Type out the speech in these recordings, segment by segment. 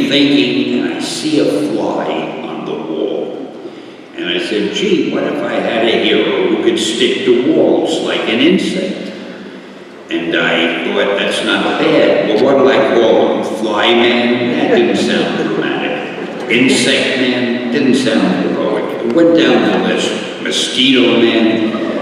thinking, and I see a fly on the wall. And I said, gee, what if I had a hero who could stick to walls like an insect? And I thought, that's not bad. Well, what did I call him? Fly Man? That didn't sound dramatic. Insect Man? Didn't sound heroic. I went down the list. Mosquito Man.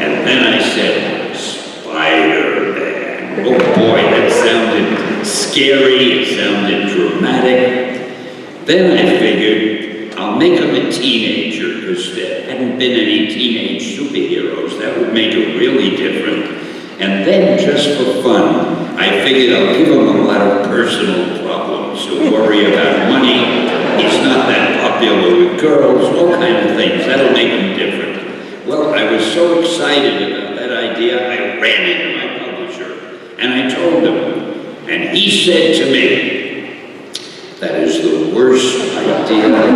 And then I said, Spider-Man. Oh boy, that sounded scary. It sounded dramatic. Then I figured, I'll make him a teenager, because there hadn't been any teenage superheroes. That would make it really different. And then, just for fun, I figured I'll give him a lot of personal problems. He'll worry about money, he's not that popular with girls, all kinds of things. That'll make him different. Well, I was so excited about that idea, I ran into my publisher, and I told him, and he said to me, that is the worst idea ever.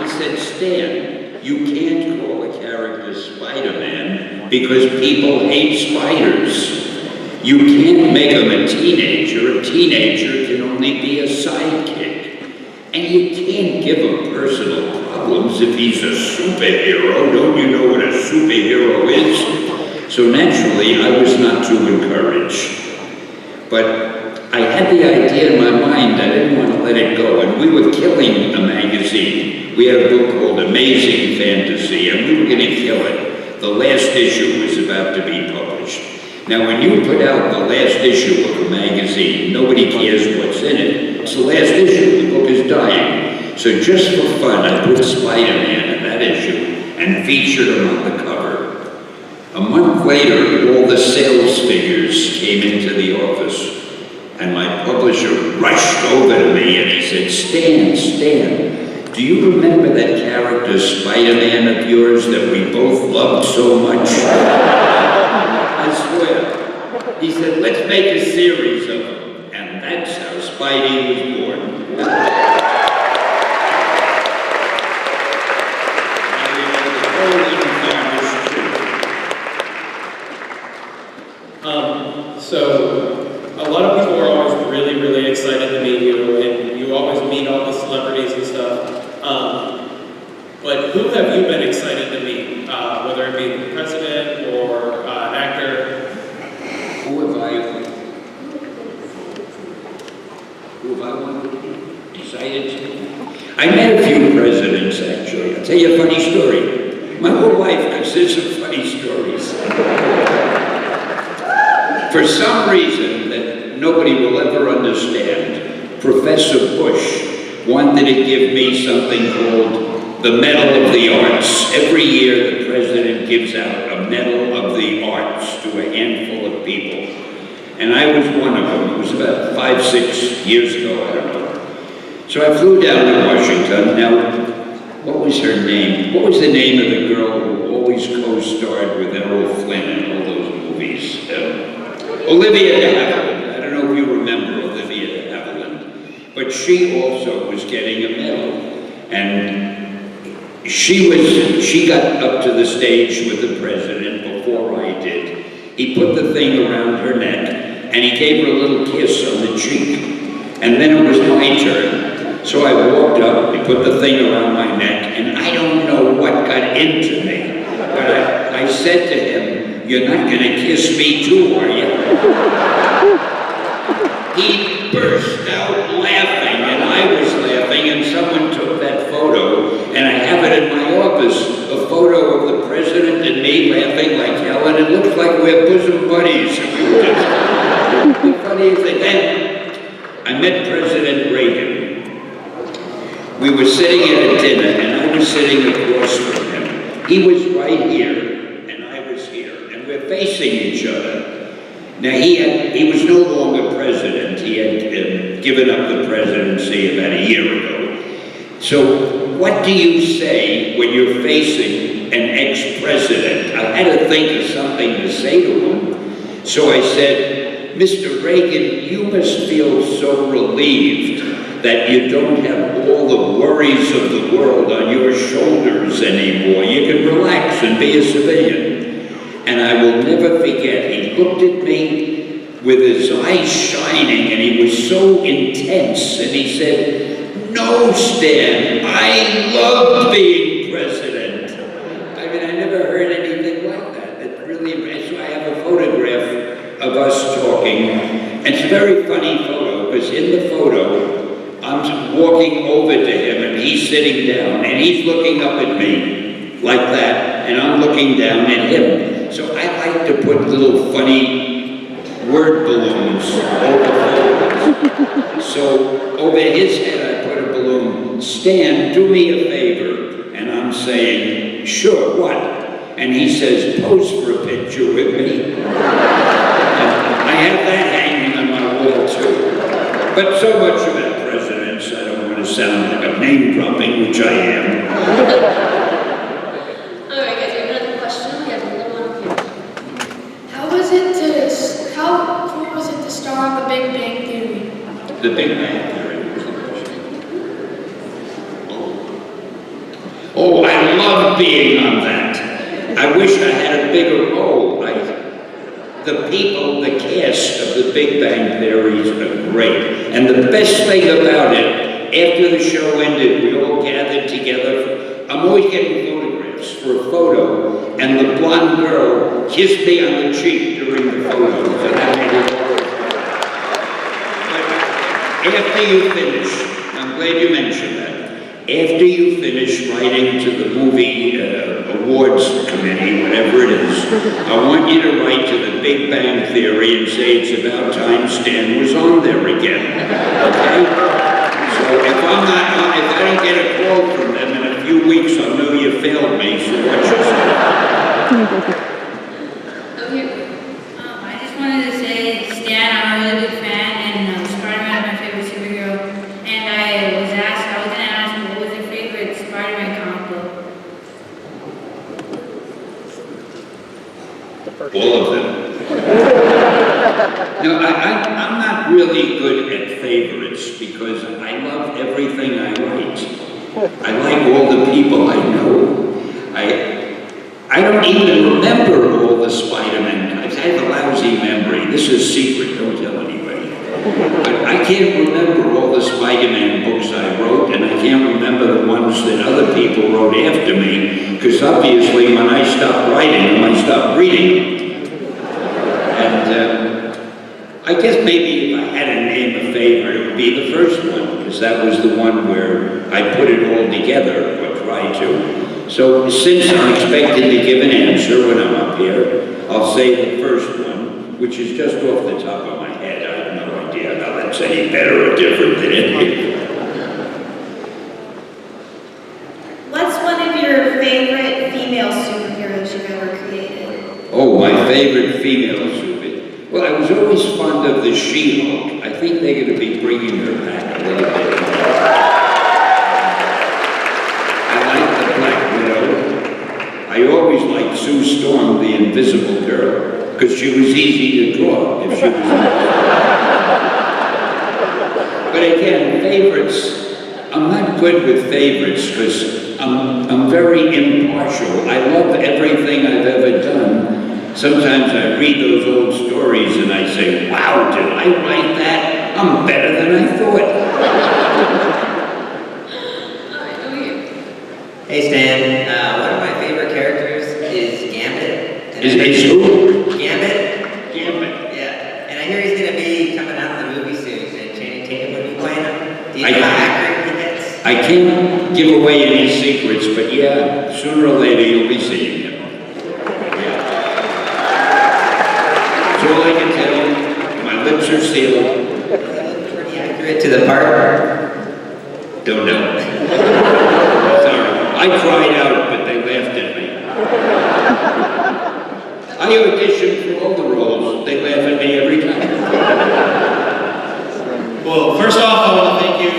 He said, Stan, you can't call a character Spider-Man because people hate spiders. You can't make him a teenager. A teenager can only be a sidekick. And you can't give him personal problems if he's a superhero. Don't you know what a superhero is? So naturally, I was not too encouraged. But I had the idea in my mind, I didn't want to let it go, and we were killing a magazine. We had a book called Amazing Fantasy, and we were going to kill it. The last issue was about to be published. Now, when you put out the last issue of a magazine, nobody cares what's in it. It's the last issue, the book is dying. So just for fun, I put Spider-Man in that issue and featured him on the cover. A month later, all the sales figures came into the office. And my publisher rushed over to me and he said, Stan, do you remember that character Spider-Man of yours that we both loved so much? I swear. He said, let's make a series of them. And that's how Spidey was born. So, a lot of people are always really, really excited to meet you, and you always meet all the celebrities and stuff. But who have you been excited to meet, whether it be the president or an actor? Who have I excited to? I met a few presidents, actually. I'll tell you a funny story. My whole life consists of funny stories. For some reason that nobody will ever understand, Professor Bush wanted to give me something called the Medal of the Arts. Every year the president gives out a Medal of the Arts to a handful of people. And I was one of them. It was about 5, 6 years ago, I don't know. So I flew down to Washington. Now, what was her name? What was the name of the girl who always co-starred with Errol Flynn in all those movies? Olivia de Havilland. I don't know if you remember Olivia de Havilland, but she also was getting a medal, and she got up to the stage with the president before I did. He put the thing around her neck, and he gave her a little kiss on the cheek, and then it was my turn. So I walked up, he put the thing around my neck, and I don't know what got into me, but I said to him, "You're not going to kiss me too, are you?" He burst out laughing, and I was laughing, and someone took that photo, and I have it in my office, a photo of the president and me laughing like hell, and it looks like we're bosom buddies. We were just, the funniest thing. Then I met President Reagan. We were sitting at a dinner, and I was sitting across from him. He was right here. We're facing each other. Now, he was no longer president. He had given up the presidency about a year ago. So what do you say when you're facing an ex-president? I had to think of something to say to him. So I said, Mr. Reagan, you must feel so relieved that you don't have all the worries of the world on your shoulders anymore. You can relax and be a civilian. And I will never forget, he looked at me, with his eyes shining, and he was so intense, and he said, "No, Stan, I love being president." I mean, I never heard anything like that. It really, so I have a photograph of us talking, and it's a very funny photo, because in the photo, I'm walking over to him, and he's sitting down, and he's looking up at me, like that, and I'm looking down at him. So I like to put little funny word balloons over photos. So over his head, I put a balloon. "Stan, do me a favor." And I'm saying, "Sure, what?" And he says, "Pose for a picture with me." And I have that hanging on my wall too. But so much about presidents, I don't want to sound like I'm name dropping, which I am. All right, guys, we have another question. We have a little one here. How cool was it to star on The Big Bang Theory? The Big Bang Theory. Oh, I love being on that. I wish I had a bigger role. The people, the cast of The Big Bang Theory are great. And the best thing about it, after the show ended, we all gathered together. I'm always getting photographs for a photo, and the blonde girl kissed me on the cheek during the photo. So that made it all. But after you finish, I'm glad you mentioned that. After you finish writing to the movie awards committee, whatever it is, I want you to write to The Big Bang Theory and say it's about time Stan was on there again. Okay? So if I don't get a call from them in a few weeks, I'll know you failed me. So what you say? I just wanted to say, Stan, I'm a really big fan, and Spider-Man is my favorite superhero. And I was going to ask, what was your favorite Spider-Man comic book? All of them. No, I'm not really good at favorites because I love everything I write. I like all the people I know. I don't even remember all the Spider-Man. I have a lousy memory. This is secret, don't tell anybody. But I can't remember all the Spider-Man books I wrote, and I can't remember the ones that other people wrote after me, because obviously when I stopped writing them, I stopped reading them. And I guess maybe if I had to name a favorite, it would be the first one, because that was the one where I put it all together, or tried to. So since I'm expected to give an answer when I'm up here, I'll say the first one, which is just off the top of my head. I have no idea how that's any better or different than it. What's one of your favorite female superheroes you've ever created? Oh, my favorite female superhero. Well, I was always fond of the She-Hulk. I think they're going to be bringing her back a little bit. I like the Black Widow. I always liked Sue Storm, the Invisible Girl, because she was easy to draw if she was. But again, favorites. I'm not good with favorites because I'm very impartial. I love everything I've ever done. Sometimes I read those old stories and I say, wow, did I write that? I'm better than I thought. Hey Stan, one of my favorite characters is Gambit. Is who? Gambit? Gambit. Yeah. And I hear he's going to be coming out in the movie soon, and Channing Tatum will be playing him. Do you I- know how accurate he gets? I can't give away any secrets, but yeah, sooner or later you'll be seeing him. That's all I can tell you. My lips are sealed. Pretty accurate to the part. Don't know. Sorry. I cried out, but they laughed at me. I auditioned for all the roles. They laugh at me every time. Well, first off, I want to thank you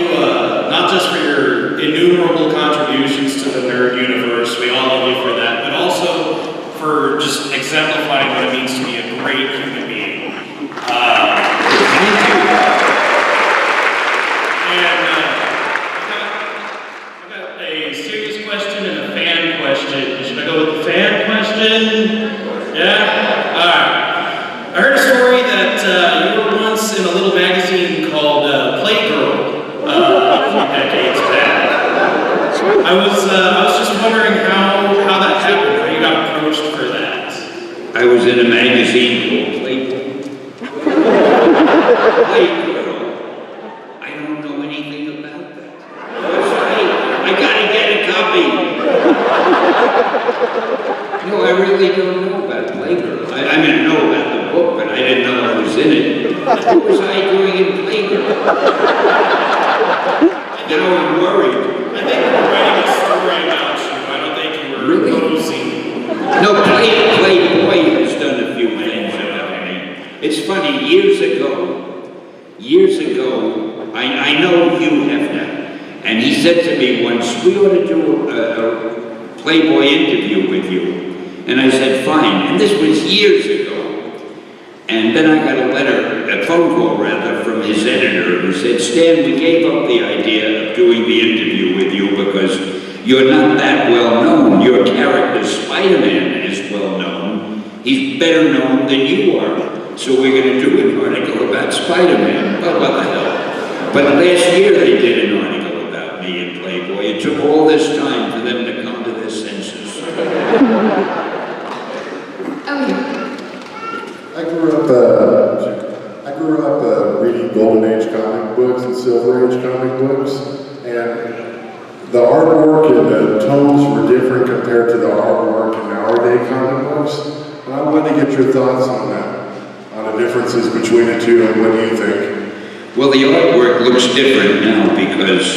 not just for your innumerable contributions to the nerd universe, we all love you for that, but also for just exemplifying what it means to be a great human being. Thank you. And I've got a serious question and a fan question. Should I go with the fan question? Yeah? All right. I heard a story that I was just wondering how that happened, how you got approached for that. I was in a magazine called Playboy. Playgirl. I don't know anything about that. That's right. I gotta get a copy. No, I really don't know about Playgirl. I mean, I know about the book, but I didn't know I was in it. What was I doing in Playgirl? Now I'm worried. I think we were writing a story about you. I don't think you were Really? posing. No, Playboy has done a few things about me. It's funny, years ago, I know Hugh Hefner, and he said to me once, we ought to do a Playboy interview with you. And I said, fine. And this was years ago. And then I got a phone call rather, from his editor who said, Stan, we gave up the idea of doing the interview with you because you're not that well known. Your character, Spider-Man, is well known. He's better known than you are. So we're going to do an article about Spider-Man. Well, what the hell? But last year they did an article about me in Playboy. It took all this time for them to come to their senses. Oh, yeah. I grew up reading Golden Age comic books and Silver Age comic books, and the artwork and the tones were different compared to the artwork in nowadays comic books. And I wanted to get your thoughts on that, on the differences between the two, and what do you think? Well, the artwork looks different now because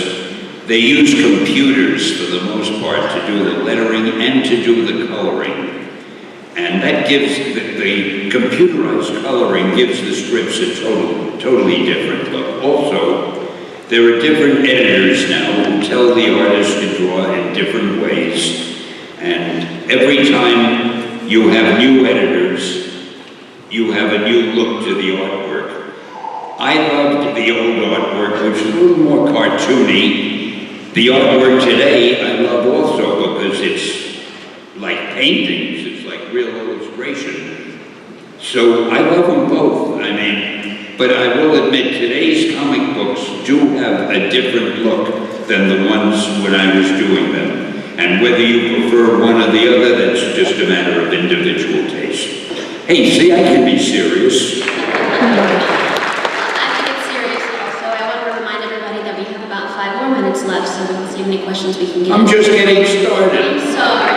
they use computers for the most part to do the lettering and to do the coloring. And that gives, the computerized coloring gives the strips a totally different look. Also, there are different editors now who tell the artist to draw in different ways. And every time you have new editors, you have a new look to the artwork. I loved the old artwork, which is a little more cartoony. The artwork today I love also because it's like paintings. Real illustration. So I love them both. I mean, but I will admit today's comic books do have a different look than the ones when I was doing them. And whether you prefer one or the other, that's just a matter of individual taste. Hey, see, I can be serious. I think it's serious also. I want to remind everybody that we have about 5 more minutes left, so we'll see how many questions we can get. I'm just getting started. I'm sorry.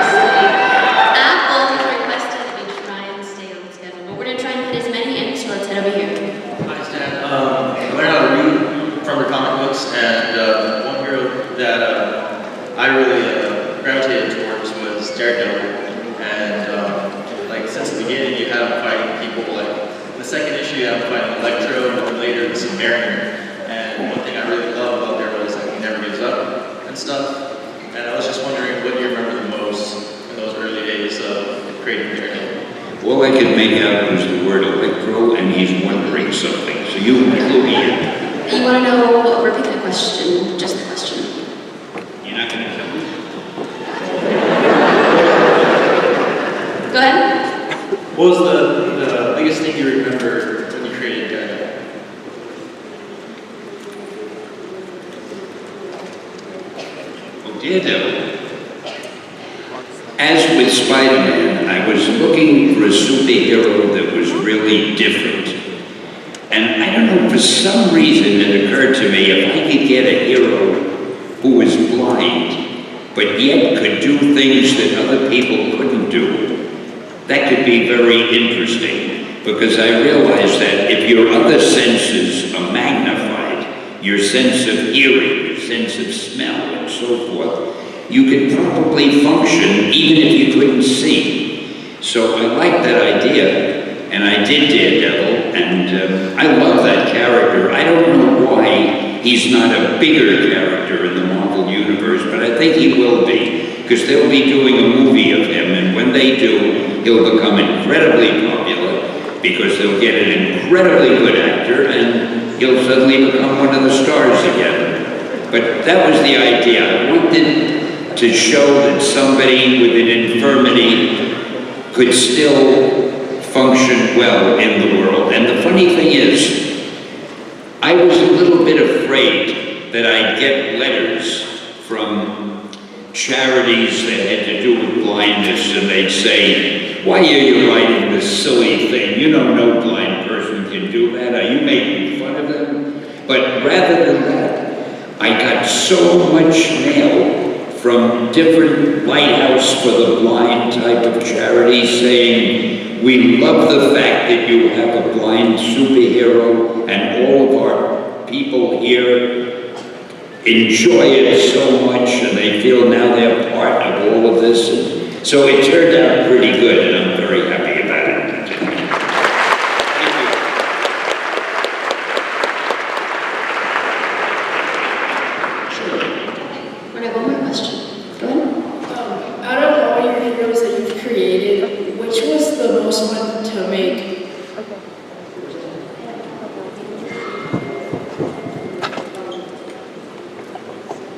Apple has requested that we try and stay on schedule, but we're going to try and fit as many in, so let's head over here. Hi, Stan. I learned how to read from the comic books, and one hero that I really gravitated towards was Daredevil. And like since the beginning, you had him fighting people. Like in the second issue, you had him fighting Electro, and then later the Submariner. And one thing I really love about Daredevil is that he never gives up and stuff. And I was just wondering, what do you remember the most in those early days of creating Daredevil? All I could make out was the word Electro, and he's wondering something. So you clue me in. You want to know, repeat the question, just the question. You're not going to tell me. Go ahead. What was the biggest thing you remember when you created Daredevil? Oh, Daredevil. As with Spider-Man, I was looking for a superhero that was really different. And I don't know, for some reason it occurred to me, if I could get a hero who was blind, but yet could do things that other people couldn't do, that could be very interesting. Because I realized that if your other senses are magnified, your sense of hearing, your sense of smell, and so forth, you could probably function even if you couldn't see. So I liked that idea, and I did Daredevil, and I love that character. I don't know why he's not a bigger character in the Marvel Universe, but I think he will be, because they'll be doing a movie of him, and when they do, he'll become incredibly popular, because they'll get an incredibly good actor, and he'll suddenly become one of the stars again. But that was the idea. I wanted to show that somebody with an infirmity could still function well in the world. And the funny thing is, I was a little bit afraid that I'd get letters from charities that had to do with blindness, and they'd say, "Why are you writing this silly thing? You know no blind person can do that. Are you making fun of them?" But rather than that, I got so much mail from different Lighthouse for the Blind type of charities saying, "We love the fact that you have a blind superhero, and all of our people here enjoy it so much, and they feel now they're part of all of this." And so it turned out pretty good, and I'm very happy about it. When I have one more question. Go ahead. Out of all your heroes that you've created, which was the most fun to make?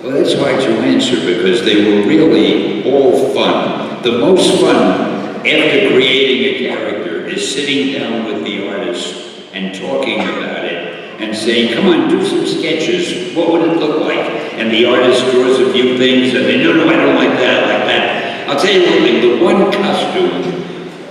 Well, that's hard to answer because they were really all fun. The most fun after creating a character is sitting down with the artist and talking about it and saying, "Come on, do some sketches. What would it look like?" And the artist draws a few things and they, "No, I don't like that, I like that." I'll tell you one thing, the one costume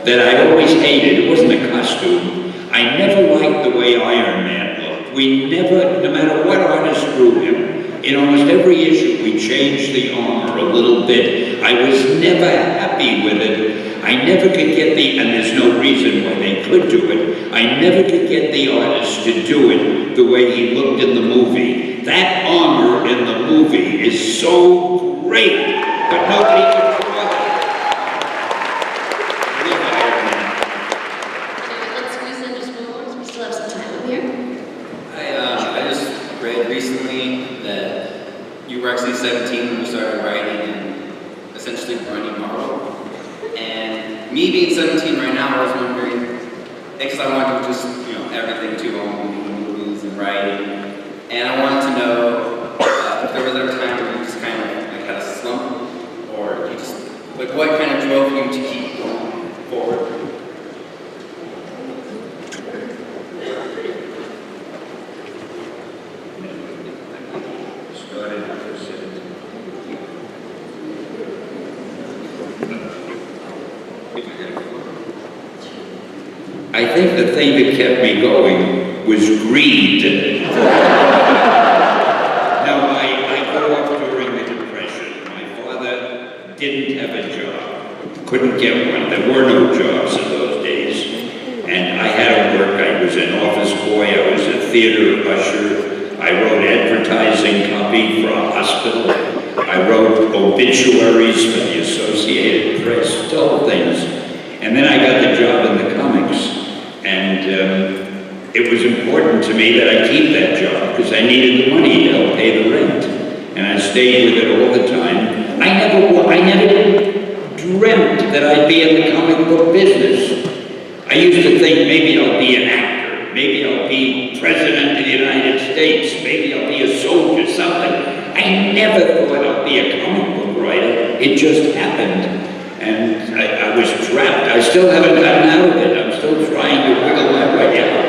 that I always hated, it wasn't a costume, I never liked the way Iron Man looked. We never, no matter what artist drew him, in almost every issue, we changed the armor a little bit. I was never happy with it. I never could get and there's no reason why they could do it, I never could get the artist to do it the way he looked in the movie. That armor in the movie is so great, but nobody could draw that. Let's squeeze in just one more. We still have some time over here. I just read recently that you were actually 17 when you started writing and essentially running Marvel. And me being 17 right now, I was wondering, because I wanted to just, everything too, movies and writing. And I wanted to know if there was ever a time where you just kind of like had a slump, or you just, like what kind of drove you to keep going forward? I think the thing that kept me going was greed. Now, I grew up during the Depression. My father didn't have a job, couldn't get one. There were no jobs in those days. And I had to work. I was an office boy. I was a theater usher. I wrote advertising copy for a hospital. I wrote obituaries for the Associated Press, dull things. And then I got the job in the comics. And it was important to me that I keep that job because I needed the money to help pay the rent. And I stayed with it all the time. I never dreamt that I'd be in the comic book business. I used to think maybe I'll be an actor, maybe I'll be president of the United States, maybe I'll be a soldier, something. I never thought I'd be a comic book writer. It just happened. And I was trapped. I still haven't gotten out of it. I'm still trying to wiggle my way out.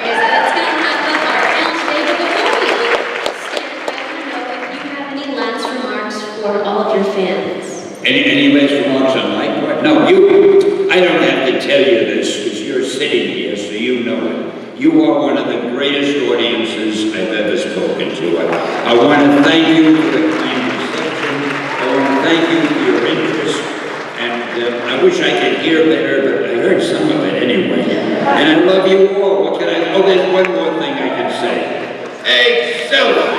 That's going to wrap up our panel today. But before we leave, Stan, I want to know if you have any last remarks for all of your fans. Any last remarks on my part? No, I don't have to tell you this because you're sitting here, so you know it. You are one of the greatest audiences I've ever spoken to. I want to thank you for the kind reception. I want to thank you for your interest. And I wish I could hear better, but I heard some of it anyway. And I love you all. What can I? Oh, there's one more thing I can say. Excellent!